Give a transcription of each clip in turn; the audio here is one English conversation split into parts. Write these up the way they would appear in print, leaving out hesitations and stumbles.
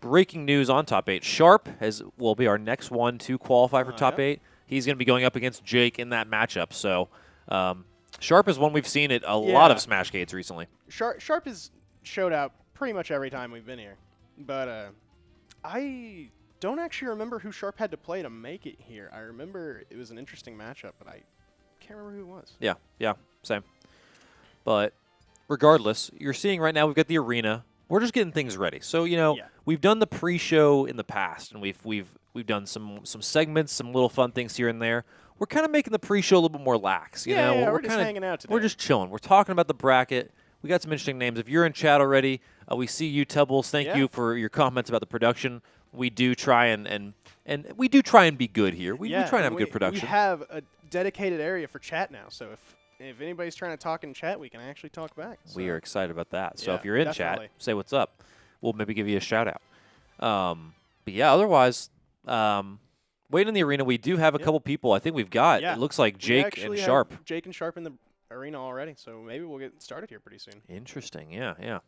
breaking news on top 8. Sharp will be our next one to qualify for top 8. He's going to be going up against Jake in that matchup. So Sharp is one we've seen at a lot of Smashcades recently. Sharp has showed out pretty much every time we've been here. But I don't actually remember who Sharp had to play to make it here. I remember it was an interesting matchup, but I can't remember who it was. Yeah, same. But regardless, you're seeing right now we've got the arena. We're just getting things ready. So, we've done the pre-show in the past, and we've done some segments, some little fun things here and there. We're kind of making the pre-show a little bit more lax. We're just hanging out today. We're just chilling. We're talking about the bracket. We got some interesting names. If you're in chat already, we see you, Tebbles. Thank you for your comments about the production. We do try and we do try and be good here. We try and have a good production. We have a dedicated area for chat now, so if anybody's trying to talk in chat, we can actually talk back. So. We are excited about that. So if you're in chat, say what's up. We'll maybe give you a shout-out. But, yeah, otherwise, waiting in the arena, we do have a couple people. I think we've got, it looks like Jake and Sharp. Jake and Sharp in the arena already, so maybe we'll get started here pretty soon. Interesting, yeah.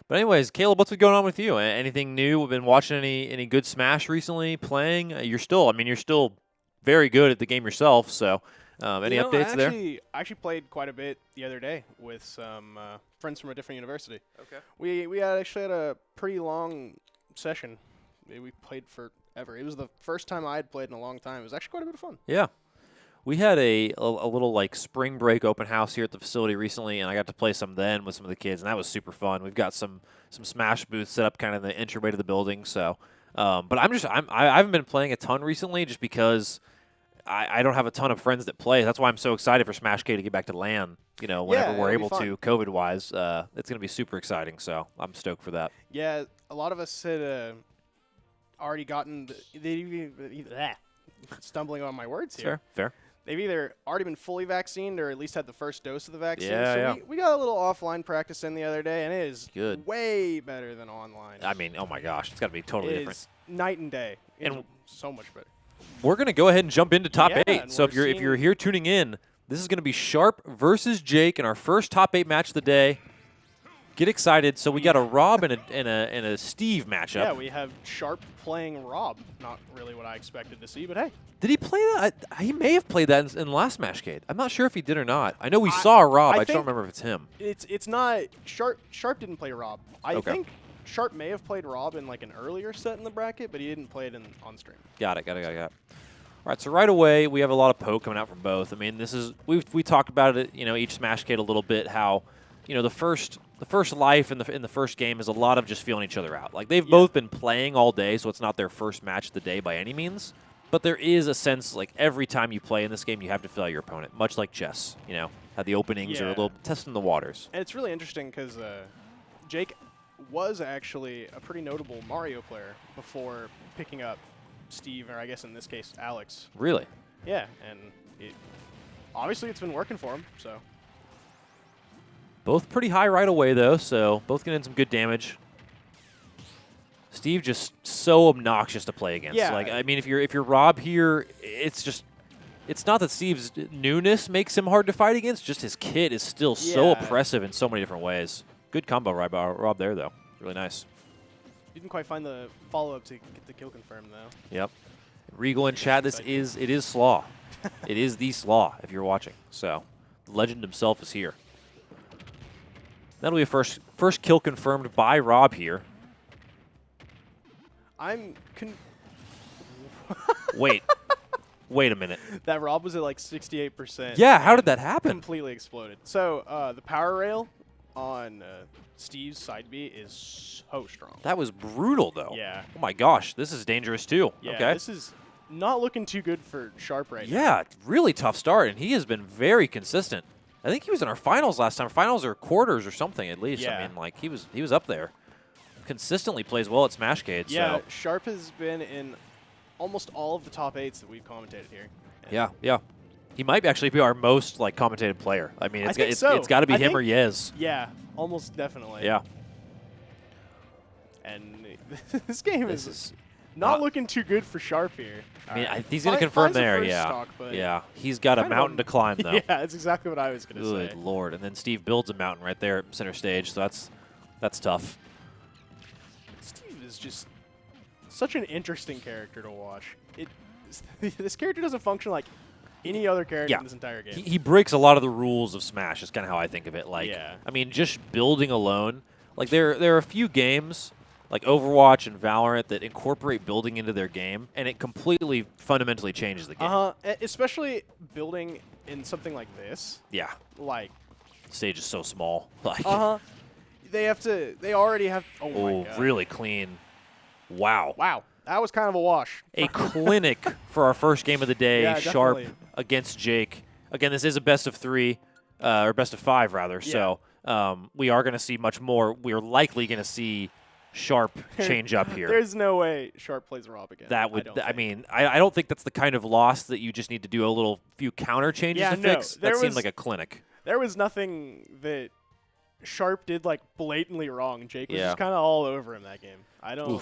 But anyways, Caleb, what's been going on with you? Anything new? We've been watching any good Smash recently, playing? You're still very good at the game yourself, so any updates there? I actually played quite a bit the other day with some friends from a different university. Okay. We actually had a pretty long session. We played forever. It was the first time I had played in a long time. It was actually quite a bit of fun. Yeah. We had a little spring break open house here at the facility recently, and I got to play some then with some of the kids, and that was super fun. We've got some Smash booths set up kind of in the entryway to the building. So, but I haven't been playing a ton recently just because I don't have a ton of friends that play. That's why I'm so excited for Smashcade to get back to LAN. Whenever we're able to, COVID-wise, it's going to be super exciting. So I'm stoked for that. Yeah, a lot of us had already gotten stumbling on my words here. Fair. They've either already been fully vaccinated or at least had the first dose of the vaccine. Yeah, we got a little offline practice in the other day, and it is good. Way better than online. I mean, oh my gosh, it's got to be totally different. It's night and day. It's so much better. We're going to go ahead and jump into top 8. So if you're here tuning in, this is going to be Sharp versus Jake in our first top 8 match of the day. Get excited. So we got a Rob and a Steve matchup. Yeah, we have Sharp playing Rob. Not really what I expected to see, but hey. Did he play that? He may have played that in the last Smashcade. I'm not sure if he did or not. I know we saw Rob. I just don't remember if it's him. It's not Sharp. Sharp didn't play Rob. I think Sharp may have played Rob in an earlier set in the bracket, but he didn't play it on stream. Got it. All right, so right away we have a lot of poke coming out from both. I mean, this is we talked about it, each Smashcade a little bit. How, the first life in the first game is a lot of just feeling each other out. Like they've both been playing all day, so it's not their first match of the day by any means. But there is a sense every time you play in this game, you have to feel out your opponent, much like chess. How the openings are a little testing the waters. And it's really interesting because Jake was actually a pretty notable Mario player before picking up Steve, or I guess in this case, Alex. Really? Yeah, and obviously it's been working for him, so. Both pretty high right away, though, so both getting some good damage. Steve just so obnoxious to play against. Yeah. I mean, if you're Rob here, it's not that Steve's newness makes him hard to fight against, just his kit is still so oppressive in so many different ways. Good combo Rob there, though. Really nice. Didn't quite find the follow-up to get the kill confirmed, though. Yep. Regal in chat, it is Slaw. It is the Slaw, if you're watching. So, the legend himself is here. That'll be a first kill confirmed by Rob here. Wait a minute. That Rob was at 68%. Yeah, how did that happen? Completely exploded. So the power rail on Steve's side B is so strong. That was brutal, though. Yeah. Oh my gosh, this is dangerous too. Yeah, okay. This is not looking too good for Sharp right now. Yeah, really tough start, and he has been very consistent. I think he was in our finals last time. Finals or quarters or something at least. Yeah. I mean, he was up there. Consistently plays well at Smashcade. Yeah, so. Sharp has been in almost all of the top 8s that we've commentated here. Yeah. He might actually be our most commentated player. I mean, it's got to be him or Yez. Yeah, almost definitely. Yeah. And this game is not looking too good for Sharp here. I mean, he's going to confirm there, stock, yeah. He's got a mountain to climb, though. Yeah, that's exactly what I was going to say. Good Lord. And then Steve builds a mountain right there at center stage, so that's tough. Steve is just such an interesting character to watch. This character doesn't function like any other character in this entire game. He breaks a lot of the rules of Smash. Is kind of how I think of it. Like, Yeah. I mean, just building alone. Like, there are a few games like Overwatch and Valorant that incorporate building into their game, and it completely fundamentally changes the game. Especially building in something like this. Yeah. Like, Stage is so small. Like, They already have. Oh my god. Really clean. Wow. Wow. That was kind of a wash. A clinic for our first game of the day. Yeah, Sharp definitely. against Jake. Again, this is a best of 3, or best of 5 rather. Yeah. So we are going to see much more. We are likely going to see Sharp change up here. There's no way Sharp plays Rob again. That would. I don't think that's the kind of loss that you just need to do a few counter changes to fix. That seemed like a clinic. There was nothing that Sharp did like blatantly wrong. Jake was Yeah. just kind of all over him that game. I don't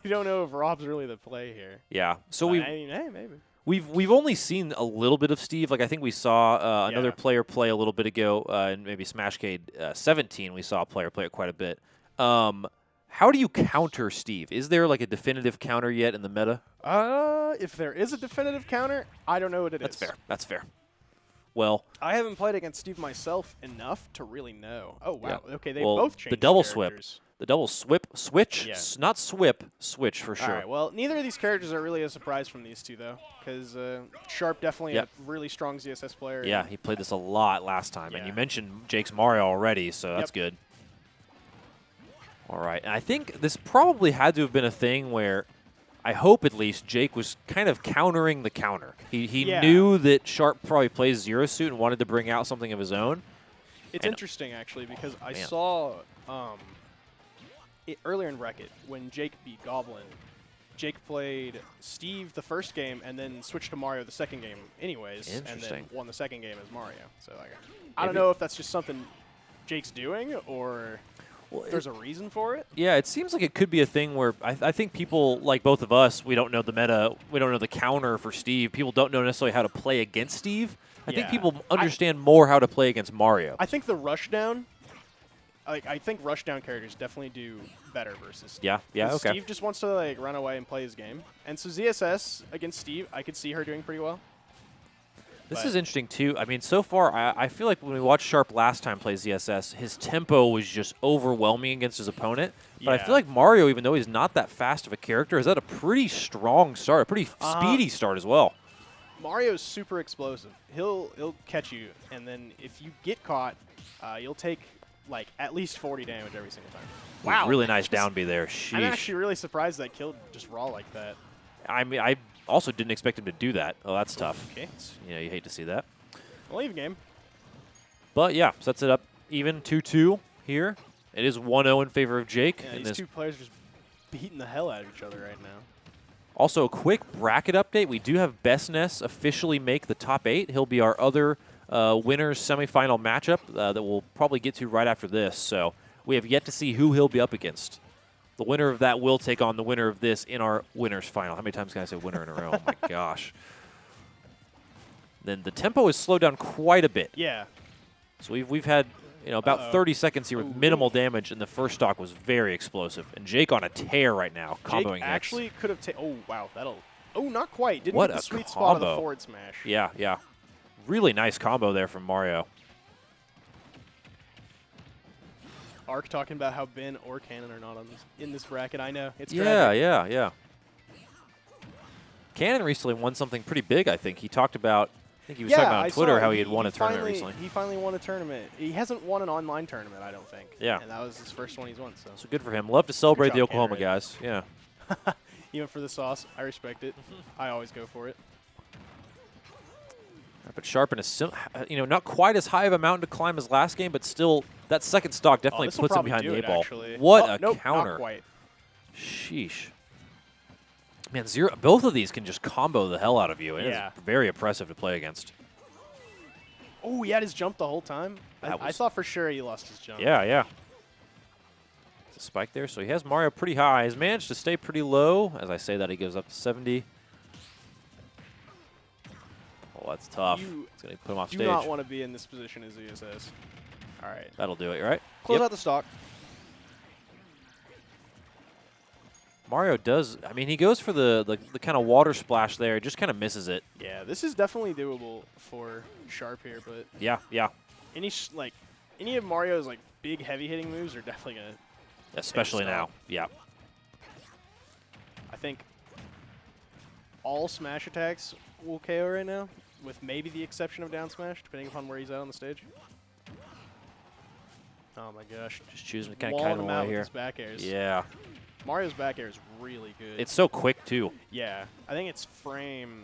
know if Rob's really the play here. Yeah. So hey, maybe. We've only seen a little bit of Steve. Like I think we saw another player play a little bit ago, in maybe Smashcade 17. We saw a player play it quite a bit. How do you counter Steve? Is there like a definitive counter yet in the meta? If there is a definitive counter, I don't know what it is. That's fair. Well, I haven't played against Steve myself enough to really know. Oh wow. Yeah. Okay, they Well, both changed the double characters. The double switch, Yeah. not switch for sure. All right, well, neither of these characters are really a surprise from these two, though, because Sharp definitely a really strong ZSS player. Yeah, he played this a lot last time, and Yeah. you mentioned Jake's Mario already, so that's good. All right, and I think this probably had to have been a thing where, I hope at least, Jake was kind of countering the counter. He knew that Sharp probably plays Zero Suit and wanted to bring out something of his own. It's interesting, actually, because I saw earlier in Bracket, when Jake beat Goblin, Jake played Steve the first game and then switched to Mario the second game anyways, and then won the second game as Mario. So like, I don't know if that's just something Jake's doing or there's a reason for it. Yeah, it seems like it could be a thing where I think people, like both of us, we don't know the meta, we don't know the counter for Steve. People don't know necessarily how to play against Steve. I think people understand more how to play against Mario. I think the rushdown, I think rushdown characters definitely do better versus Steve. Yeah, okay. Steve just wants to like run away and play his game, and so ZSS against Steve, I could see her doing pretty well. This is interesting too. I mean, so far, I feel like when we watched Sharp last time play ZSS, his tempo was just overwhelming against his opponent. But I feel like Mario, even though he's not that fast of a character, has had a pretty strong start, a pretty speedy start as well. Mario's super explosive. He'll catch you, and then if you get caught, you'll take like at least 40 damage every single time. Wow, really nice down B there. Sheesh. I'm actually really surprised that killed just raw like that. I mean, I also didn't expect him to do that. Oh, that's tough. Okay. You hate to see that. We'll leave game. But yeah, sets it up even 2-2 here. It is 1-0 in favor of Jake. Yeah, these two players are just beating the hell out of each other right now. Also, a quick bracket update. We do have Bestness officially make the top 8. He'll be our other winners semifinal matchup that we'll probably get to right after this. So we have yet to see who he'll be up against. The winner of that will take on the winner of this in our winners final. How many times can I say winner in a row? Oh, my gosh. Then the tempo is slowed down quite a bit. Yeah. So we've had about 30 seconds here with minimal damage, and the first stock was very explosive. And Jake on a tear right now, comboing Jake actually could have taken. Oh, wow. Not quite. Didn't what get the a sweet spot of the combo. forward smash. Yeah. Really nice combo there from Mario. Ark talking about how Ben or Cannon are not in this bracket. I know. It's Yeah. tragic. Cannon recently won something pretty big, I think. He talked about, I think he was talking about on Twitter how he had won a tournament recently. He finally won a tournament. He hasn't won an online tournament, I don't think. Yeah. And that was his first one he's won. So good for him. Love to celebrate the job, Oklahoma Cannon. guys. Yeah. Even for the sauce, I respect it. I always go for it. But Sharp in a not quite as high of a mountain to climb as last game, but still that second stock definitely this'll puts him probably behind do the it, 8 ball. actually. What a nope, counter. Not quite. Sheesh. Man, both of these can just combo the hell out of you. It is very oppressive to play against. Oh, he had his jump the whole time? I thought for sure he lost his jump. Yeah. It's a spike there, so he has Mario pretty high. He's managed to stay pretty low. As I say that, he goes up to 70. Oh, that's tough. It's going to put him off stage. Do not want to be in this position as ZSS. All right. That'll do it, right? Close out the stock. Mario does. I mean, he goes for the kind of water splash there. Just kind of misses it. Yeah, this is definitely doable for Sharp here, but Yeah, yeah. Any of Mario's like big heavy hitting moves are definitely gonna. Especially now. Yeah. I think all smash attacks will KO right now, with maybe the exception of down smash, depending upon where he's at on the stage. Oh my gosh! Just choosing to kind of walling kite him him out away with here. his back airs. Yeah. Mario's back air is really good. It's so quick too. Yeah, I think it's frame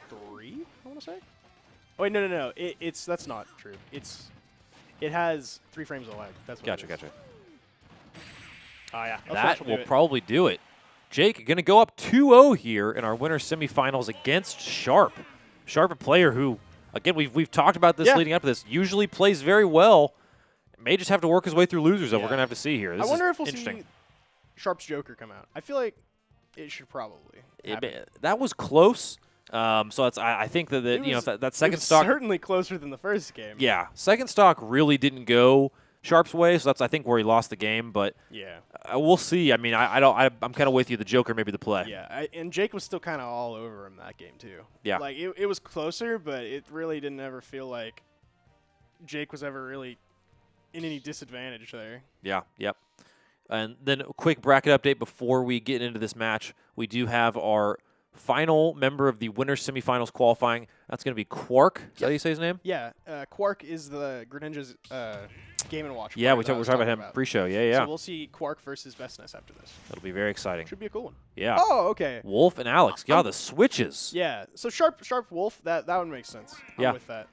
3. I want to say. Oh wait, no. That's not true. It has 3 frames of lag. That's what Gotcha. Oh yeah, That will probably do it. Jake going to go up 2-0 here in our winter semifinals against Sharp. Sharp, a player who, again, we've talked about this leading up to this. Usually plays very well. May just have to work his way through losers that we're going to have to see here. This I wonder is if we'll interesting. see Sharp's Joker come out. I feel like it should probably. That was close. So I think that that second stock certainly closer than the first game. Yeah, second stock really didn't go Sharp's way, so that's I think where he lost the game. But yeah, we'll see. I mean, I'm kind of with you. The Joker may be the play. Yeah, and Jake was still kind of all over him that game too. Yeah, like it was closer, but it really didn't ever feel like Jake was ever really in any disadvantage there. Yeah, yep. And then a quick bracket update before we get into this match. We do have our final member of the winner semifinals qualifying. That's going to be Quark. Is that how you say his name? Yeah, Quark is the Greninja's Game & Watch. Yeah, we're talking about him pre-show. Yeah. So we'll see Quark versus Bestness after this. That'll be very exciting. Should be a cool one. Yeah. Oh, okay. Wolf and Alex. God, the switches. Yeah. So Sharp Wolf, that one makes sense. Yeah. I'm with that.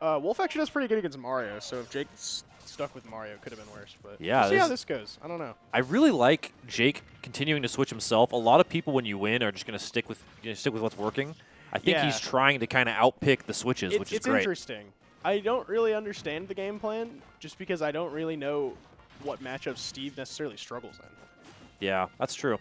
Wolf actually does pretty good against Mario, so if Jake's stuck with Mario, it could have been worse. But yeah, we'll see how this goes. I don't know. I really like Jake continuing to switch himself. A lot of people, when you win, are just going to stick with what's working. I think he's trying to kind of outpick the switches, which is great. It's interesting. I don't really understand the game plan, just because I don't really know what matchups Steve necessarily struggles in. Yeah, that's true.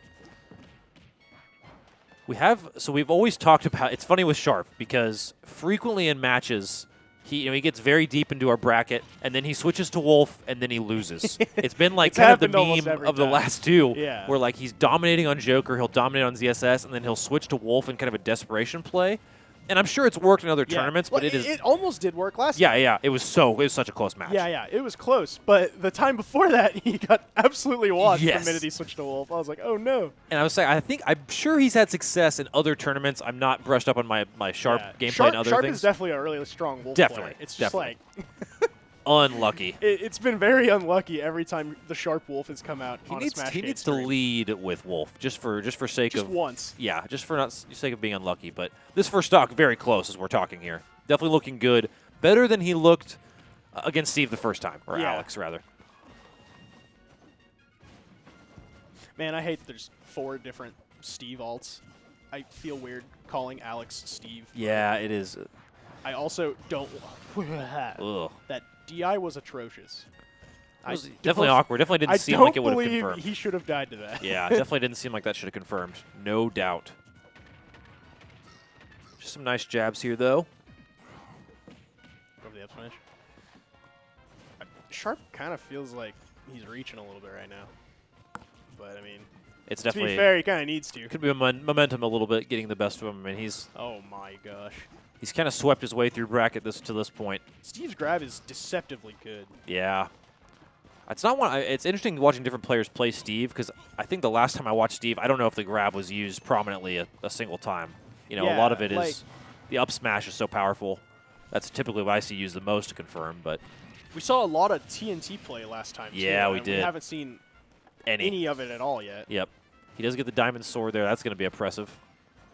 We've always talked about. It's funny with Sharp because frequently in matches, he gets very deep into our bracket, and then he switches to Wolf, and then he loses. It's been like kind of the meme of the last two, where like he's dominating on Joker, he'll dominate on ZSS, and then he'll switch to Wolf in kind of a desperation play. And I'm sure it's worked in other tournaments, but it almost did work last time. Yeah. It was such a close match. Yeah, it was close. But the time before that, he got absolutely washed the minute he switched to Wolf. I was like, oh no. And I was saying, I'm sure he's had success in other tournaments. I'm not brushed up on my Sharp gameplay and other Sharp things. Is definitely a really strong Wolf player. It's just like unlucky. It's been very unlucky every time the Sharp Wolf has come out on a Smashcade He needs stream. to lead with Wolf just for sake of once. Yeah, just for sake of being unlucky. But this first stock very close as we're talking here. Definitely looking good, better than he looked against Steve the first time, or Alex rather. Man, I hate that there's 4 different Steve alts. I feel weird calling Alex Steve. Yeah, it is. I also don't. That DI was atrocious. It was definitely awkward. Definitely didn't seem like it would have confirmed. I don't believe he should have died to that. Yeah, definitely didn't seem like that should have confirmed. No doubt. Just some nice jabs here, though. Over the up smash. Sharp kind of feels like he's reaching a little bit right now. But, I mean, it's definitely, to be fair, he kind of needs to. Could be momentum a little bit, getting the best of him. I mean, he's... Oh, my gosh. He's kind of swept his way through bracket to this point. Steve's grab is deceptively good. Yeah. It's not one. It's interesting watching different players play Steve because I think the last time I watched Steve, I don't know if the grab was used prominently a single time. A lot of it is the up smash is so powerful. That's typically what I see used the most to confirm. But we saw a lot of TNT play last time. Yeah, too, we did. We haven't seen any of it at all yet. Yep. He does get the diamond sword there. That's going to be impressive.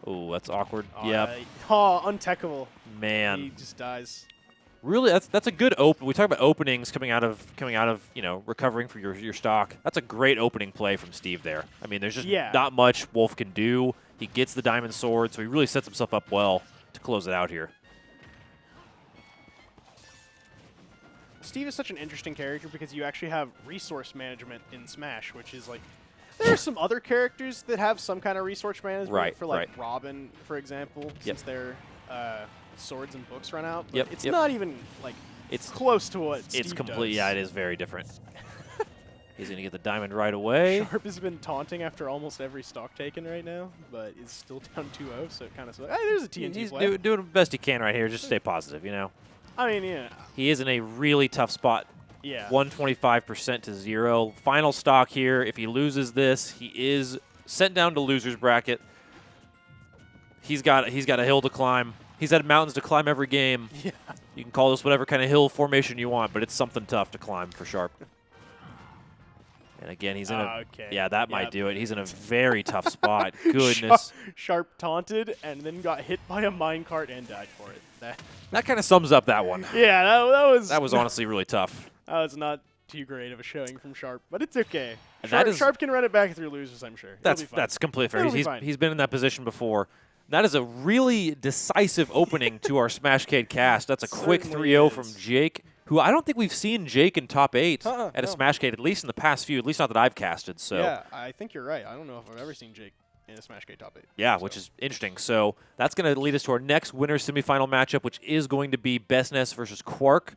Oh, that's awkward. Yep. Untechable. Man. He just dies. Really, that's a good open. We talk about openings coming out of recovering for your stock. That's a great opening play from Steve there. I mean, there's just not much Wolf can do. He gets the diamond sword, so he really sets himself up well to close it out here. Steve is such an interesting character because you actually have resource management in Smash, which is like there are some other characters that have some kind of resource management for like Robin, for example, since their swords and books run out. But it's not even like it's close to what Steve does. Yeah, it is very different. He's going to get the diamond right away. Sharp has been taunting after almost every stock taken right now, but is still down 2-0, so it kind of sucks. Hey, there's a TNT He's play. doing the best he can right here. Just stay positive, you know. I mean, yeah. He is in a really tough spot. Yeah. 125% to 0. Final stock here. If he loses this, he is sent down to loser's bracket. He's got a hill to climb. He's had mountains to climb every game. Yeah. You can call this whatever kind of hill formation you want, but it's something tough to climb for Sharp. And again, he's in a Okay. yeah, that might Yep. do it. He's in a very tough spot. Goodness. Sharp taunted and then got hit by a minecart and died for it. That kind of sums up that one. Yeah, that was honestly really tough. That was not too great of a showing from Sharp, but it's okay. And Sharp can run it back through losers, I'm sure. He'll be fine. That's completely fair. He'll be fine. He's been in that position before. That is a really decisive opening to our Smashcade cast. That's a quick Certainly 3-0 is. from Jake, who I don't think we've seen Jake in top 8 Uh-uh, at a no. Smashcade, at least in the past few, at least not that I've casted. So Yeah, I think you're right. I don't know if I've ever seen Jake in a Smashcade top 8. yeah, so. which is interesting. So that's going to lead us to our next winner semifinal matchup, which is going to be Bestness versus Quark.